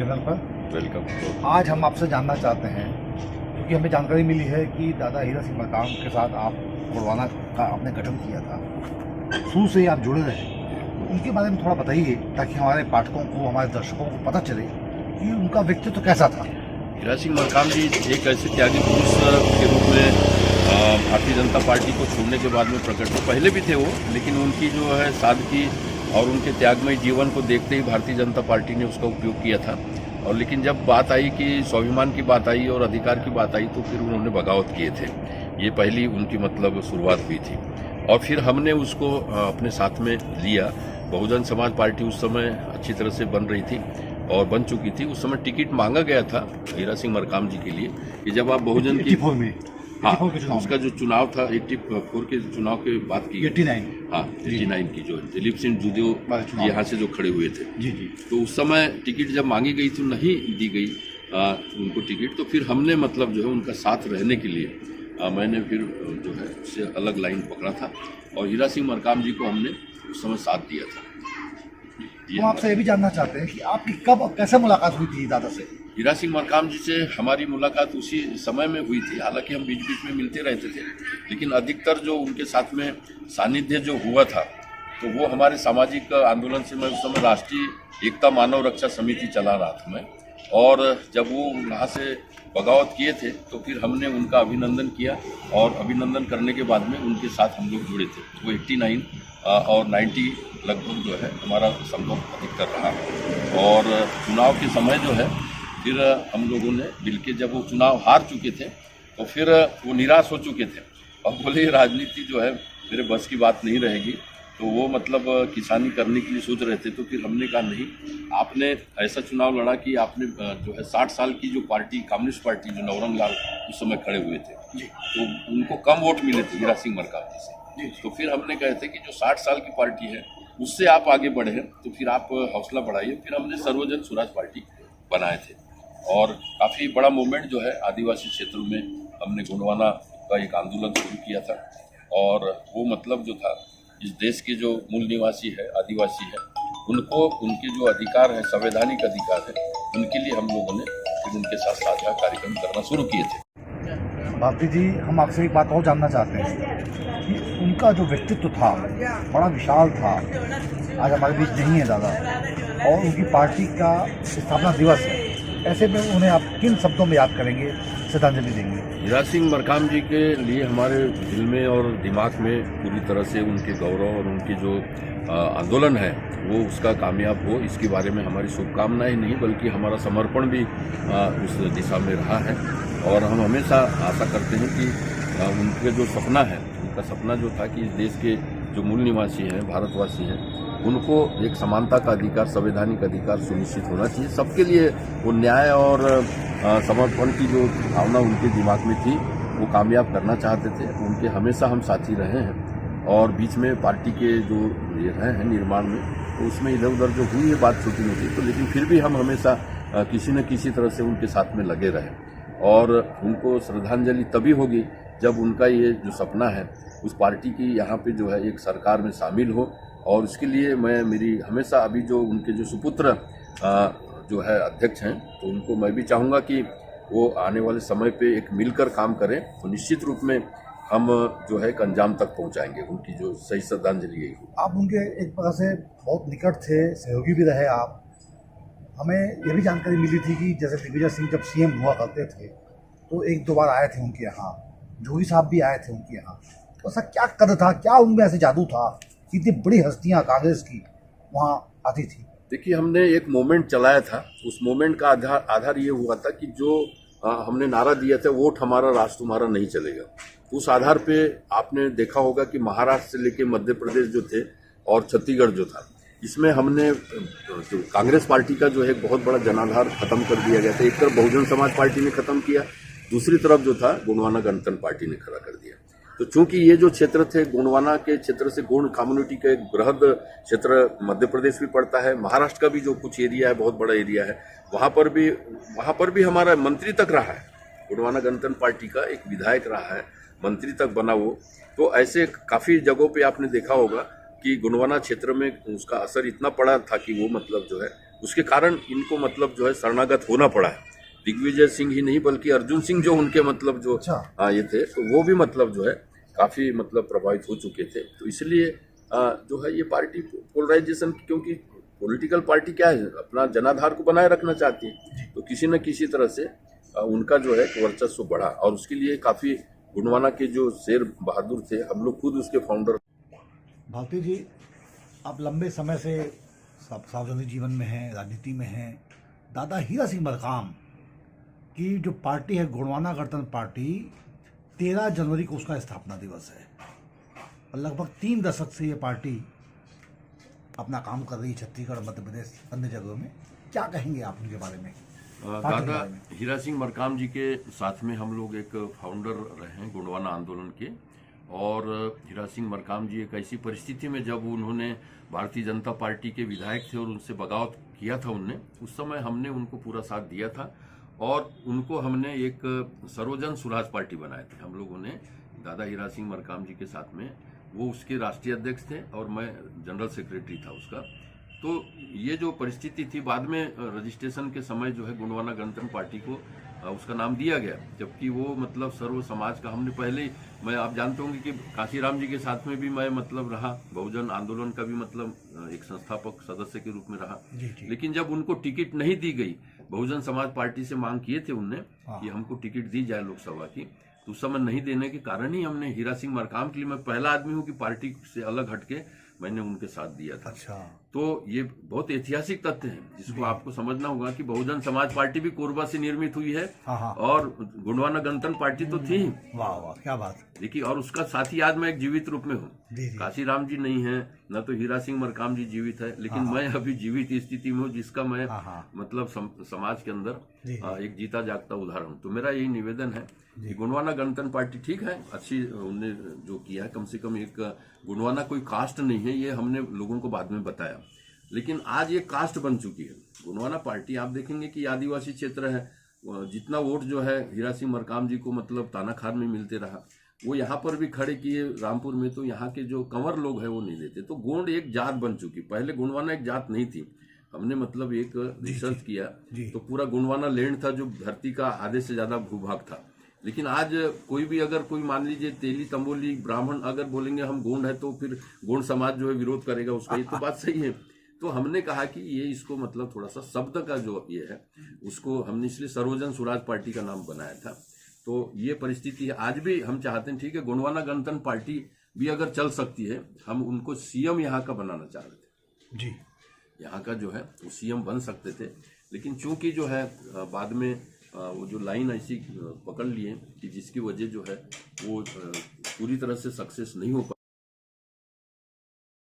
Channel पर welcome. आज हम आपसे जानना चाहते हैं, क्योंकि हमें जानकारी मिली है कि दादा हीरा सिंह मरकाम के साथ आप गोंडवाना का आपने गठन किया था, शुरू से ही आप जुड़े रहे। तो उनके बारे में थोड़ा बताइए ताकि हमारे पाठकों को, हमारे दर्शकों को पता चले कि उनका व्यक्तित्व कैसा था। हीरा सिंह मरकाम जी एक ऐसे त्यागी पुरुष के रूप में भारतीय जनता पार्टी को छोड़ने के बाद में प्रकट हुए। पहले भी थे वो, लेकिन उनकी जो है सादगी और उनके त्यागमय जीवन को देखते ही भारतीय जनता पार्टी ने उसका उपयोग किया था। और लेकिन जब बात आई कि स्वाभिमान की बात आई और अधिकार की बात आई तो फिर उन्होंने बगावत किए थे। ये पहली उनकी मतलब शुरुआत हुई थी और फिर हमने उसको अपने साथ में लिया। बहुजन समाज पार्टी उस समय अच्छी तरह से बन रही थी और बन चुकी थी। उस समय टिकट मांगा गया था हीरा सिंह मरकाम जी के लिए कि जब आप बहुजन की 84 में, हाँ, 84 के चुनाव उसका जो चुनाव था 84 के चुनाव की बात की, 89, हाँ 89 की, जो दिलीप सिंह जूदेव यहाँ से जो खड़े हुए थे जी जी, तो उस समय टिकट जब मांगी गई तो नहीं दी गई उनको टिकट। तो फिर हमने मतलब जो है उनका साथ रहने के लिए मैंने फिर जो है उससे अलग लाइन पकड़ा था और हीरा सिंह मरकाम जी को हमने उस समय साथ दिया था। हम आपसे ये भी जानना चाहते हैं कि आपकी कब और कैसे मुलाकात हुई थी दादा से। हीरा सिंह मरकाम जी से हमारी मुलाकात उसी समय में हुई थी। हालांकि हम बीच बीच में मिलते रहते थे, लेकिन अधिकतर जो उनके साथ में सानिध्य जो हुआ था तो वो हमारे सामाजिक आंदोलन से। मैं उस समय राष्ट्रीय एकता मानव रक्षा समिति चला रहा था मैं, और जब वो वहाँ से बगावत किए थे तो फिर हमने उनका अभिनंदन किया और अभिनंदन करने के बाद में उनके साथ हम लोग जुड़े थे। वो 89 और 90 लगभग जो है हमारा संपर्क अधिकतर रहा। और चुनाव के समय जो है फिर हम लोगों ने मिलकर, जब वो चुनाव हार चुके थे तो फिर वो निराश हो चुके थे और बोले राजनीति जो है मेरे बस की बात नहीं रहेगी। तो वो मतलब किसानी करने के लिए सोच रहे थे। तो फिर हमने कहा नहीं, आपने ऐसा चुनाव लड़ा कि आपने जो है 60 साल की जो पार्टी, कम्युनिस्ट पार्टी, जो नवरंग लाल उस समय खड़े हुए थे जी, तो उनको कम वोट मिले थे हीरा सिंह मरकाम जी से। तो फिर हमने कहे थे कि जो 60 साल की पार्टी है उससे आप आगे बढ़े हैं तो फिर आप हौसला बढ़ाइए। फिर हमने सर्वजन स्वराज पार्टी बनाए थे और काफ़ी बड़ा मूवमेंट जो है आदिवासी क्षेत्रों में हमने गोंडवाना का एक आंदोलन शुरू किया था। और वो मतलब जो था, इस देश के जो मूल निवासी है, आदिवासी है, उनको उनके जो अधिकार है, संवैधानिक अधिकार है, उनके लिए हम लोगों ने फिर उनके साथ साझा कार्यक्रम करना शुरू किए थे। भारती जी, हम आपसे एक बात और जानना चाहते हैं कि उनका जो व्यक्तित्व था बड़ा विशाल था, आज हमारे बीच नहीं है दादा, और उनकी पार्टी का स्थापना दिवस है। ऐसे में उन्हें आप किन शब्दों में याद करेंगे, श्रद्धांजलि देंगे। हीरा सिंह मरकाम जी के लिए हमारे दिल में और दिमाग में पूरी तरह से उनके गौरव और उनके जो आंदोलन है वो उसका कामयाब हो, इसके बारे में हमारी शुभकामनाएं नहीं बल्कि हमारा समर्पण भी उस दिशा में रहा है। और हम हमेशा आशा करते हैं कि उनके जो सपना है, उनका सपना जो था कि इस देश के जो मूल निवासी हैं, भारतवासी हैं, उनको एक समानता का अधिकार, संवैधानिक अधिकार सुनिश्चित होना चाहिए सबके लिए। वो न्याय और समर्पण की जो भावना उनके दिमाग में थी वो कामयाब करना चाहते थे। उनके हमेशा हम साथी रहे हैं और बीच में पार्टी के जो ये रहे हैं निर्माण में, तो उसमें इधर उधर जो हुई है बात छोटी मोटी, तो लेकिन फिर भी हम हमेशा किसी न किसी तरह से उनके साथ में लगे रहे। और उनको श्रद्धांजलि तभी होगी जब उनका ये जो सपना है उस पार्टी की यहाँ पे जो है एक सरकार में शामिल हो। और उसके लिए मेरी हमेशा अभी जो उनके जो सुपुत्र जो है अध्यक्ष हैं, तो उनको मैं भी चाहूँगा कि वो आने वाले समय पे एक मिलकर काम करें, तो निश्चित रूप में हम जो है एक अंजाम तक पहुँचाएंगे। उनकी जो सही श्रद्धांजलि यही। आप उनके एक प्रकार से बहुत निकट थे, सहयोगी भी रहे आप। हमें यह भी जानकारी मिली थी कि जैसे दिग्विजय सिंह जब सीएम हुआ करते थे तो एक दो बार आए थे उनके यहाँ, जोगी साहब भी आए थे उनके यहाँ। तो ऐसा क्या कद था, क्या उनमें ऐसे जादू था, इतनी बड़ी हस्तियाँ कांग्रेस की वहाँ आती थी। देखिए, हमने एक मोमेंट चलाया था, उस मोमेंट का आधार ये हुआ था कि जो हमने नारा दिया था, वोट हमारा राष्ट्र तुम्हारा नहीं चलेगा। उस आधार पे आपने देखा होगा कि महाराष्ट्र से लेके मध्य प्रदेश जो थे और छत्तीसगढ़ जो था, इसमें हमने जो कांग्रेस पार्टी का जो है बहुत बड़ा जनाधार खत्म कर दिया गया था। एक तरफ बहुजन समाज पार्टी ने खत्म किया, दूसरी तरफ जो था गोंडवाना गणतंत्र पार्टी ने खड़ा कर दिया। तो चूंकि ये जो क्षेत्र थे गोंडवाना के क्षेत्र से, गोंड कम्युनिटी का एक बृहद क्षेत्र मध्य प्रदेश भी पड़ता है, महाराष्ट्र का भी जो कुछ एरिया है बहुत बड़ा एरिया है, वहाँ पर भी हमारा मंत्री तक रहा है। गोंडवाना गणतंत्र पार्टी का एक विधायक रहा है, मंत्री तक बना वो। तो ऐसे काफ़ी जगहों पे आपने देखा होगा कि गोंडवाना क्षेत्र में उसका असर इतना पड़ा था कि वो मतलब जो है उसके कारण इनको मतलब जो है शरणागत होना पड़ा है। दिग्विजय सिंह ही नहीं बल्कि अर्जुन सिंह जो उनके मतलब जो अच्छा। ये थे, तो वो भी मतलब जो है काफी मतलब प्रभावित हो चुके थे। तो इसलिए जो है ये पार्टी पोलराइजेशन, क्योंकि पॉलिटिकल पार्टी क्या है, अपना जनाधार को बनाए रखना चाहती है, तो किसी न किसी तरह से उनका जो है वर्चस्व बढ़ा। और उसके लिए काफी गुणवाना के जो शेर बहादुर थे, हम लोग खुद उसके फाउंडर। भारती जी, आप लंबे समय से सार्वजनिक जीवन में हैं, राजनीति में हैं। दादा हीरा सिंह मरकाम की जो पार्टी है गोंडवाना गणतंत्र पार्टी, 13 जनवरी को उसका स्थापना दिवस है और लगभग 3 दशक से ये पार्टी अपना काम कर रही है छत्तीसगढ़, मध्य प्रदेश, अन्य जगहों में। क्या कहेंगे आप उनके बारे में? दादा हीरा सिंह मरकाम जी के साथ में हम लोग एक फाउंडर रहे हैं गोंडवाना आंदोलन के। और हीरा सिंह मरकाम जी एक ऐसी परिस्थिति में जब उन्होंने भारतीय जनता पार्टी के विधायक थे और उनसे बगावत किया था उनने, उस समय हमने उनको पूरा साथ दिया था और उनको हमने एक सर्वजन स्वराज पार्टी बनाए थे हम लोगों ने। दादा हीरा सिंह मरकाम जी के साथ में, वो उसके राष्ट्रीय अध्यक्ष थे और मैं जनरल सेक्रेटरी था उसका। तो ये जो परिस्थिति थी, बाद में रजिस्ट्रेशन के समय जो है गोंडवाना गणतंत्र पार्टी को उसका नाम दिया गया, जबकि वो मतलब सर्व समाज का हमने पहले, मैं आप जानते होंगे कि काशीराम जी के साथ में भी मैं मतलब रहा, बहुजन आंदोलन का भी मतलब एक संस्थापक सदस्य के रूप में रहा। लेकिन जब उनको टिकट नहीं दी गई, बहुजन समाज पार्टी से मांग किए थे उनने कि हमको टिकट दी जाए लोकसभा की, तो उस समय नहीं देने के कारण ही हमने हीरा सिंह मरकाम के लिए, मैं पहला आदमी हूँ कि पार्टी से अलग हटके मैंने उनके साथ दिया था। अच्छा। तो ये बहुत ऐतिहासिक तथ्य है जिसको आपको समझना होगा कि बहुजन समाज पार्टी भी कोरबा से निर्मित हुई है और गोंडवाना गणतंत्र पार्टी तो थी। वाह वाह, क्या बात। देखिए, और उसका साथी आज मैं एक जीवित रूप में हूँ। काशीराम जी नहीं है, न तो हीरा सिंह मरकाम जी जीवित है, लेकिन मैं अभी जीवित स्थिति में हूँ, जिसका मैं मतलब समाज के अंदर एक जीता जागता उदाहरण हूँ। तो मेरा यही निवेदन है कि गोंडवाना गणतंत्र पार्टी ठीक है, अच्छी उन्होंने जो किया है, कम से कम एक गोंडवाना कोई कास्ट नहीं है, ये हमने लोगों को बाद में बताया, लेकिन आज ये कास्ट बन चुकी है गोंडवाना पार्टी। आप देखेंगे कि आदिवासी क्षेत्र है, जितना वोट जो है हीरा सिंह मरकाम जी को मतलब तानाखार में मिलते रहा, वो यहाँ पर भी खड़े किए रामपुर में, तो यहाँ के जो कंवर लोग हैं वो नहीं देते। तो गोंड एक जात बन चुकी, पहले गोंडवाना एक जात नहीं थी। हमने मतलब एक रिसर्च किया तो पूरा गोंडवाना लैंड था जो धरती का आधे से ज्यादा भूभाग था। लेकिन आज कोई भी अगर कोई मान लीजिए तेली तंबोली ब्राह्मण अगर बोलेंगे हम गोंड है, तो फिर गोंड समाज जो है विरोध करेगा उसका। ये तो बात सही है। तो हमने कहा कि ये इसको मतलब थोड़ा सा शब्द का जो ये है उसको हमने इसलिए सर्वजन स्वराज पार्टी का नाम बनाया था। तो ये परिस्थिति है, आज भी हम चाहते हैं, ठीक है, गोंडवाना गणतंत्र पार्टी भी अगर चल सकती है, हम उनको सीएम यहाँ का बनाना चाह रहे थे जी, यहाँ का जो है वो सीएम बन सकते थे। लेकिन चूंकि जो है बाद में वो जो लाइन ऐसी पकड़ लिए कि जिसकी वजह जो है वो पूरी तरह से सक्सेस नहीं हो पा